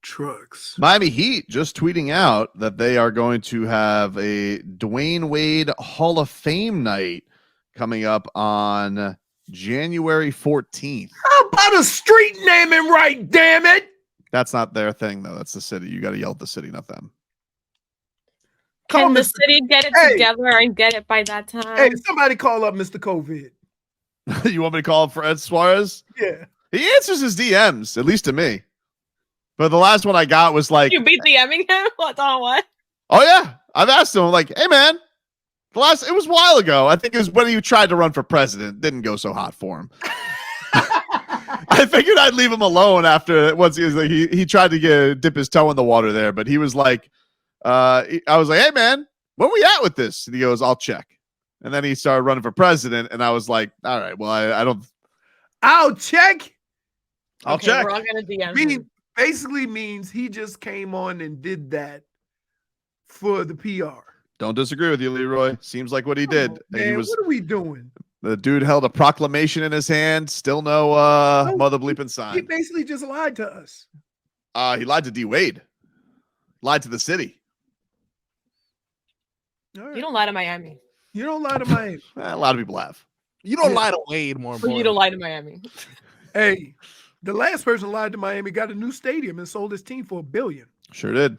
trucks. Miami Heat just tweeting out that they are going to have a Dwayne Wade Hall of Fame night coming up on January 14th. How about a street naming right, damn it? That's not their thing, though. That's the city. You got to yell at the city, not them. Can the city get it together and get it by that time? Hey, somebody call up Mr. COVID. You want me to call up Fred Suarez? Yeah. He answers his DMs, at least to me. But the last one I got was like... You beat DMing him? What? Oh, yeah. I've asked him, like, hey, man, it was a while ago. I think it was when he tried to run for president. Didn't go so hot for him. I figured I'd leave him alone after once he was like, he tried to dip his toe in the water there, but he was like, I was like, hey, man, where we at with this? And he goes, I'll check. And then he started running for president, and I was like, all right, well, I don't. I'll check. I'll check. We're all going to DM him. Basically means he just came on and did that for the PR. Don't disagree with you, Leroy. Seems like what he did. Man, what are we doing? The dude held a proclamation in his hand. Still no mother bleeping sign. He basically just lied to us. He lied to D. Wade. Lied to the city. Right. You don't lie to Miami. You don't lie to Miami. A lot of people have. You don't lie to Wade more. For you to lie to Miami. Hey, the last person lied to Miami got a new stadium and sold his team for $1 billion. Sure did.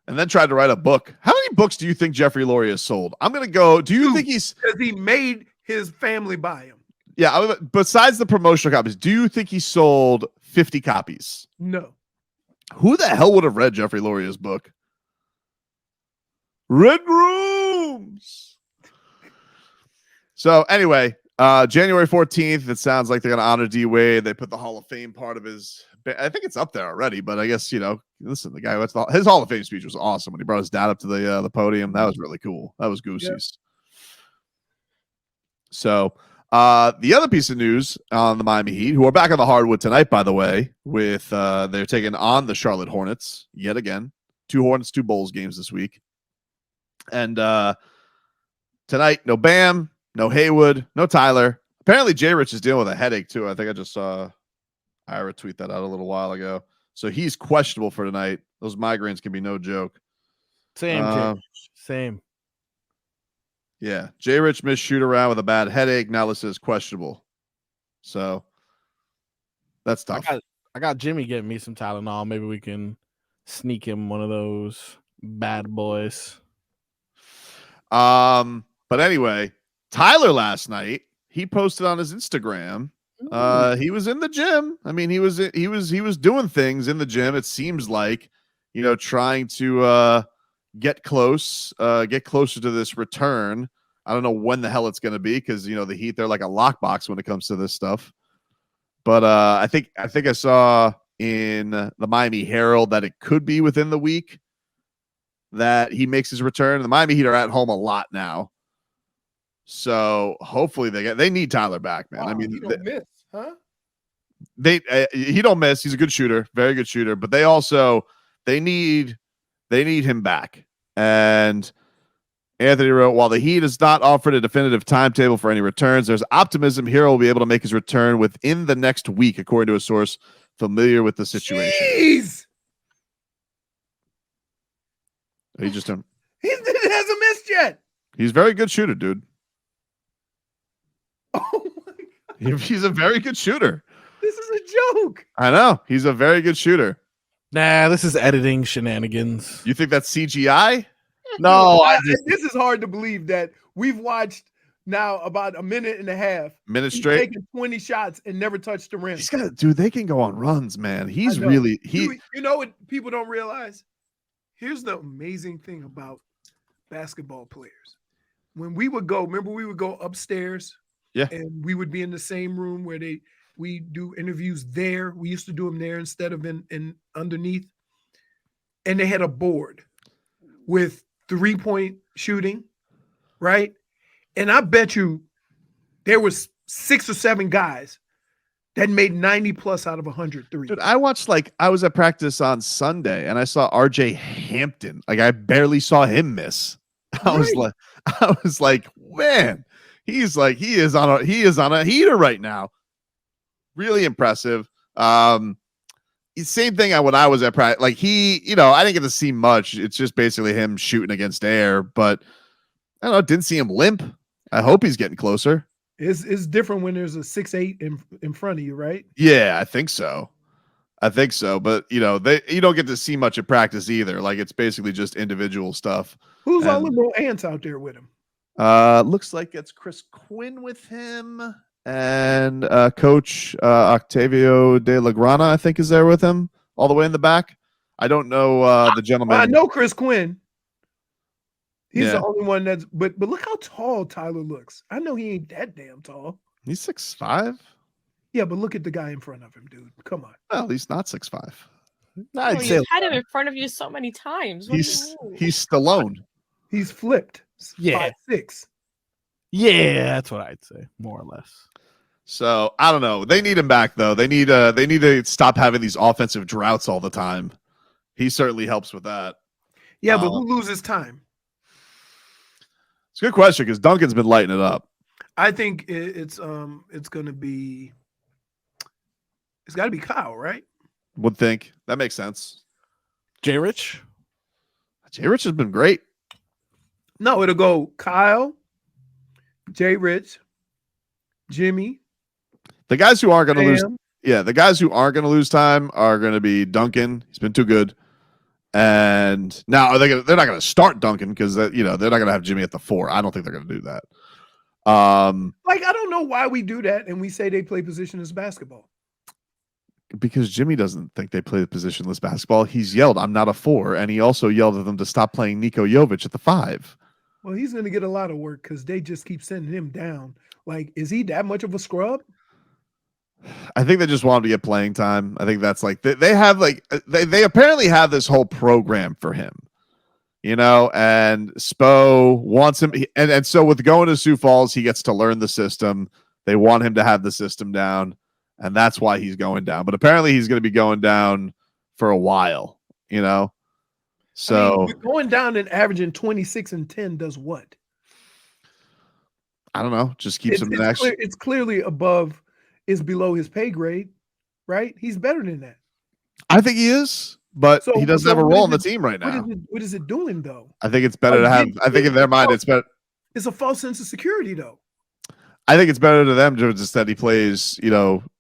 And then tried to write a book. How many books do you think Jeffrey Lurie has sold? I'm going to go. Do you think he's... Because he made his family buy him. Yeah, besides the promotional copies, do you think he sold 50 copies? No. Who the hell would have read Jeffrey Lurie's book? Red Rooms. So anyway, January 14th, it sounds like they're going to honor D. Wade. They put the Hall of Fame part of his... I think it's up there already, but I guess, listen, the guy his Hall of Fame speech was awesome when he brought his dad up to the podium. That was really cool. That was Goosey's. Yep. So the other piece of news on the Miami Heat, who are back on the hardwood tonight, by the way, with they're taking on the Charlotte Hornets yet again. 2 Hornets, 2 Bulls games this week. And tonight, no Bam, no Haywood, no Tyler. Apparently, J. Rich is dealing with a headache, too. I think I just saw Ira tweet that out a little while ago. So he's questionable for tonight. Those migraines can be no joke. Same. Yeah. J. Rich missed shoot around with a bad headache. Now listed as questionable. So that's tough. I got Jimmy getting me some Tylenol. Maybe we can sneak him one of those bad boys. But anyway, Tyler last night, he posted on his Instagram. He was in the gym. I mean, he was doing things in the gym. It seems like, trying to get closer to this return. I don't know when the hell it's going to be because the Heat, they're like a lockbox when it comes to this stuff. But I think I saw in the Miami Herald that it could be within the week that he makes his return. The Miami Heat are at home a lot now. So hopefully they need Tyler back, man. Wow, I mean, he don't miss, huh? He don't miss. He's a good shooter, very good shooter. But they need him back. And Anthony wrote, while the Heat has not offered a definitive timetable for any returns, there's optimism Herro will be able to make his return within the next week, according to a source familiar with the situation. Jeez. He just hasn't missed yet. He's a very good shooter, dude. Oh my God. He's a very good shooter. This is a joke. I know. He's a very good shooter. Nah, this is editing shenanigans. You think that's CGI? No. This is hard to believe that we've watched now about a minute and a half. Minute straight. Taking 20 shots and never touched the rim. They can go on runs, man. He's really... You know what people don't realize? Here's the amazing thing about basketball players. When we would go upstairs. Yeah. And we would be in the same room where we do interviews there. We used to do them there instead of in underneath. And they had a board with 3-point shooting, right? And I bet you there was 6 or 7 guys that made 90 plus out of 100 threes. Dude, I was at practice on Sunday and I saw RJ Hampton. Like I barely saw him miss. I was like, man. He is on a heater right now. Really impressive. same thing when I was at practice. Like he, I didn't get to see much. It's just basically him shooting against air, but I don't know. Didn't see him limp. I hope he's getting closer. It's different when there's a 6'8" in front of you, right? Yeah, I think so. But you don't get to see much at practice either. Like it's basically just individual stuff. Who's all the little ants out there with him? Looks like it's Chris Quinn with him, and Coach Octavio de la Grana, I think, is there with him all the way in the back. I don't know the gentleman. I know Chris Quinn. He's Yeah. the only one that's. But look how tall Tyler looks. I know he ain't that damn tall. He's 6'5". Yeah, but look at the guy in front of him, dude. Come on. Well, he's not 6'5". I'd say You've had him in front of you so many times. What do He's you mean? Stallone. He's flipped. Yeah. 5'6". Yeah, that's what I'd say, more or less. So I don't know. They need him back though. They need to stop having these offensive droughts all the time. He certainly helps with that. Yeah, but who loses time? It's a good question because Duncan's been lighting it up. I think it's gonna be. It's got to be Kyle, right? Would think that makes sense. Jay Rich? Jay Rich has been great. No, it'll go Kyle, Jay Rich, Jimmy. The guys who aren't going to lose, Sam. the guys who aren't going to lose time are going to be Duncan. He's been too good. And now they're not going to start Duncan because they're not going to have Jimmy at the 4. I don't think they're going to do that. Like I don't know why we do that, and we say they play positionless basketball. Because Jimmy doesn't think they play positionless basketball. He's yelled, "I'm not a 4," and he also yelled at them to stop playing Niko Jovic at the 5. Well, he's going to get a lot of work because they just keep sending him down. Like, is he that much of a scrub? I think they just want him to get playing time. I think that's like they have like they apparently have this whole program for him, and Spo wants him, and so with going to Sioux Falls, he gets to learn the system. They want him to have the system down, and that's why he's going down. But apparently, he's going to be going down for a while, So I mean, going down and averaging 26 and 10 does what? I don't know. Just keeps him in action. It's clearly is below his pay grade, right? He's better than that. I think he is, but he doesn't have a role on the team right now. What is it doing though? I think it's better to have. I think in their mind, it's better. It's a false sense of security though. I think it's better to them just that he plays,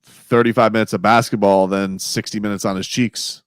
35 minutes of basketball than 60 minutes on his cheeks.